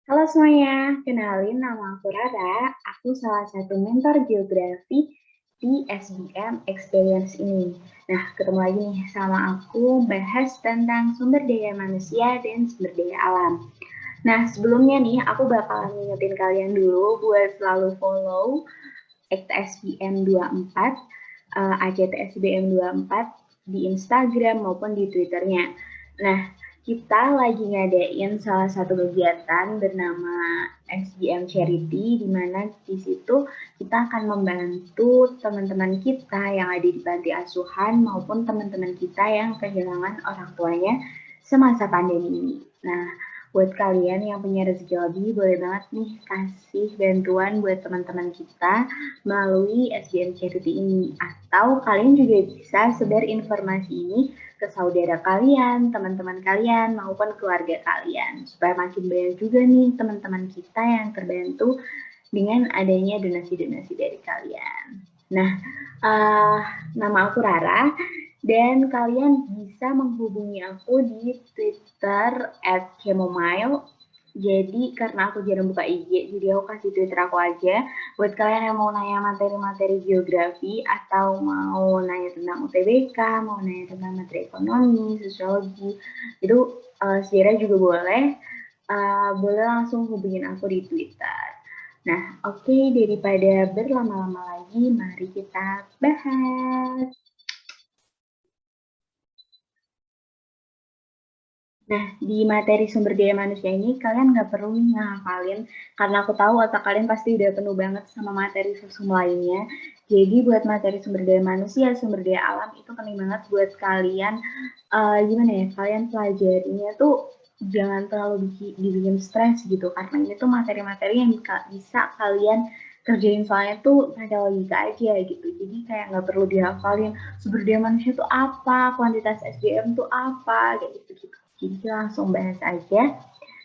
Halo semuanya, kenalin nama aku Rara. Aku salah satu mentor geografi di SBM Experience ini. Nah, ketemu lagi nih sama aku bahas tentang sumber daya manusia dan sumber daya alam. Nah, sebelumnya nih aku bakalan ngingetin kalian dulu buat selalu follow SBM 24, ACTSBM 24 di Instagram maupun di Twitternya. Nah, kita lagi ngadain salah satu kegiatan bernama SBM Charity, di mana di situ kita akan membantu teman-teman kita yang ada di panti asuhan maupun teman-teman kita yang kehilangan orang tuanya semasa pandemi ini. Nah, buat kalian yang punya rezeki lebih, boleh banget nih kasih bantuan buat teman-teman kita melalui SBM Charity ini. Atau kalian juga bisa sebar informasi ini ke saudara kalian, teman-teman kalian, maupun keluarga kalian. Supaya makin banyak juga nih teman-teman kita yang terbantu dengan adanya donasi-donasi dari kalian. Nah, uh, nama aku Rara, dan kalian bisa menghubungi aku di Twitter @chemomile. Jadi karena aku jarang buka IG, jadi aku kasih Twitter aku aja. Buat kalian yang mau nanya materi-materi geografi atau mau nanya tentang UTBK, mau nanya tentang materi ekonomi, sosiologi, itu sejarah juga boleh. Boleh langsung hubungin aku di Twitter. Nah, oke, daripada berlama-lama lagi, mari kita bahas. Nah, di materi sumber daya manusia ini kalian nggak perlu ngafalin, karena aku tahu otak kalian pasti udah penuh banget sama materi sumber lainnya. Jadi buat materi sumber daya manusia, sumber daya alam itu penting banget buat kalian, gimana ya, kalian pelajarinya tuh jangan terlalu dibikin stres gitu, karena ini tuh materi-materi yang bisa kalian kerjain soalnya tuh pakai logika aja gitu. Jadi kayak nggak perlu dihafalin sumber daya manusia tuh apa, kuantitas SDM tuh apa, kayak gitu-gitu. Jadi langsung bahas aja.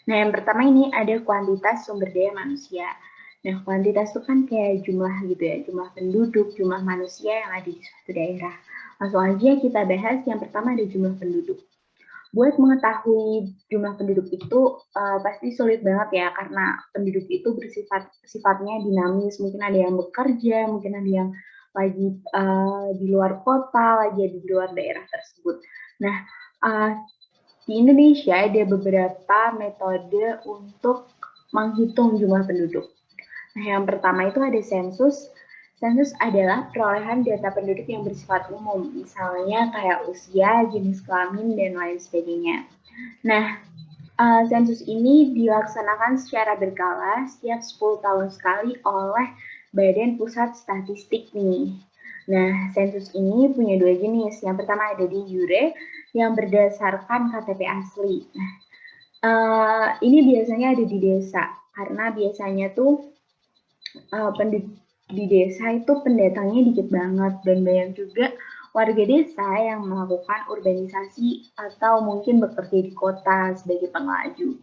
Nah, yang pertama ini ada kuantitas sumber daya manusia. Nah, kuantitas itu kan kayak jumlah gitu ya, jumlah penduduk, jumlah manusia yang ada di suatu daerah. Langsung aja kita bahas, yang pertama ada jumlah penduduk. Buat mengetahui jumlah penduduk itu pasti sulit banget ya, karena penduduk itu sifatnya dinamis. Mungkin ada yang bekerja, mungkin ada yang lagi di luar kota, lagi di luar daerah tersebut. Nah, uh, di Indonesia ada beberapa metode untuk menghitung jumlah penduduk. Nah, yang pertama itu ada sensus. Sensus adalah perolehan data penduduk yang bersifat umum, misalnya kayak usia, jenis kelamin, dan lain sebagainya. Nah, sensus ini dilaksanakan secara berkala setiap 10 tahun sekali oleh Badan Pusat Statistik nih. Nah, sensus ini punya dua jenis. Yang pertama ada di jure yang berdasarkan KTP asli. Nah, ini biasanya ada di desa karena biasanya tuh penduduk di desa itu pendatangnya dikit banget, dan banyak juga warga desa yang melakukan urbanisasi atau mungkin bekerja di kota sebagai pengelaju.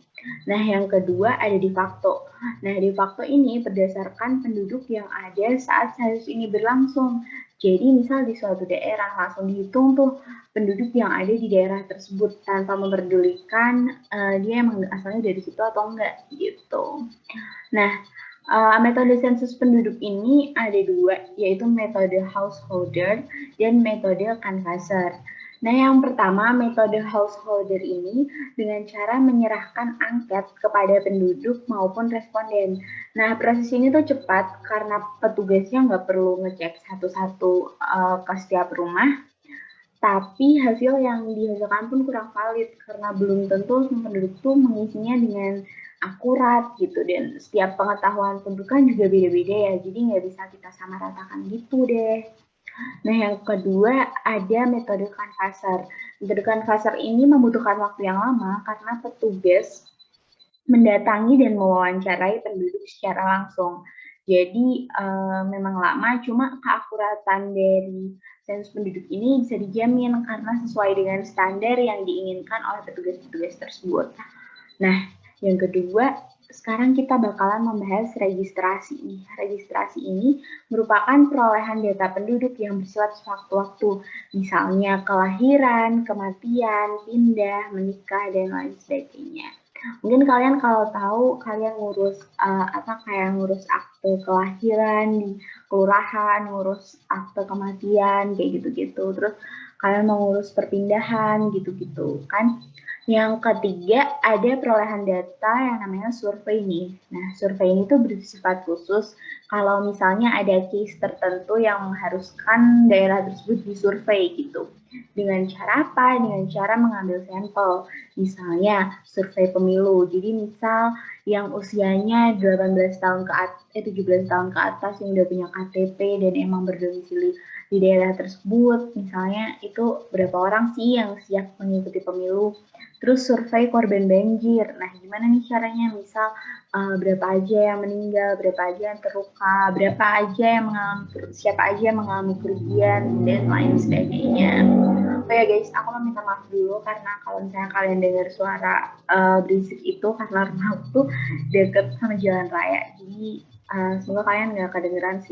Nah, yang kedua ada de facto. Nah, de facto ini berdasarkan penduduk yang ada saat sensus ini berlangsung. Jadi, misal di suatu daerah langsung dihitung tuh penduduk yang ada di daerah tersebut tanpa memperdulikan dia emang asalnya dari situ atau enggak gitu. Nah, metode sensus penduduk ini ada dua, yaitu metode householder dan metode canvasser. Nah, yang pertama, metode householder ini dengan cara menyerahkan angket kepada penduduk maupun responden. Nah, proses ini tuh cepat karena petugasnya nggak perlu ngecek satu-satu ke setiap rumah, tapi hasil yang dihasilkan pun kurang valid karena belum tentu penduduk tuh mengisinya dengan akurat gitu, dan setiap pengetahuan penduduk kan juga beda-beda ya, jadi nggak bisa kita samaratakan gitu deh. Nah, yang kedua ada metode canvasser. Metode canvasser ini membutuhkan waktu yang lama karena petugas mendatangi dan mewawancarai penduduk secara langsung. Jadi memang lama, cuma keakuratan dari sensus penduduk ini bisa dijamin karena sesuai dengan standar yang diinginkan oleh petugas-petugas tersebut. Nah, yang kedua, sekarang kita bakalan membahas registrasi nih. Registrasi ini merupakan perolehan data penduduk yang bersifat sewaktu-waktu, misalnya kelahiran, kematian, pindah, menikah, dan lain sebagainya. Mungkin kalian kalau tahu kalian ngurus kayak ngurus akte kelahiran di kelurahan, ngurus akte kematian kayak gitu-gitu. Terus kalian mau ngurus perpindahan gitu-gitu kan. Yang ketiga ada perolehan data yang namanya survei nih. Nah, survei ini tuh bersifat khusus kalau misalnya ada case tertentu yang mengharuskan daerah tersebut disurvei gitu. Dengan cara apa? Dengan cara mengambil sampel. Misalnya survei pemilu. Jadi misal yang usianya 18 tahun ke atas, 17 tahun ke atas yang udah punya KTP dan emang berdomisili di daerah tersebut, misalnya itu berapa orang sih yang siap mengikuti pemilu. Terus survei korban banjir. Nah, gimana nih caranya? Misal berapa aja yang meninggal, berapa aja yang terluka, berapa aja yang mengalami, siapa aja yang mengalami kerugian dan lain sebagainya. Oh ya guys, aku mau minta maaf dulu karena kalau misalnya kalian dengar suara berisik itu karena rumah aku tuh deket sama jalan raya. Jadi semoga kalian nggak kedengeran sih.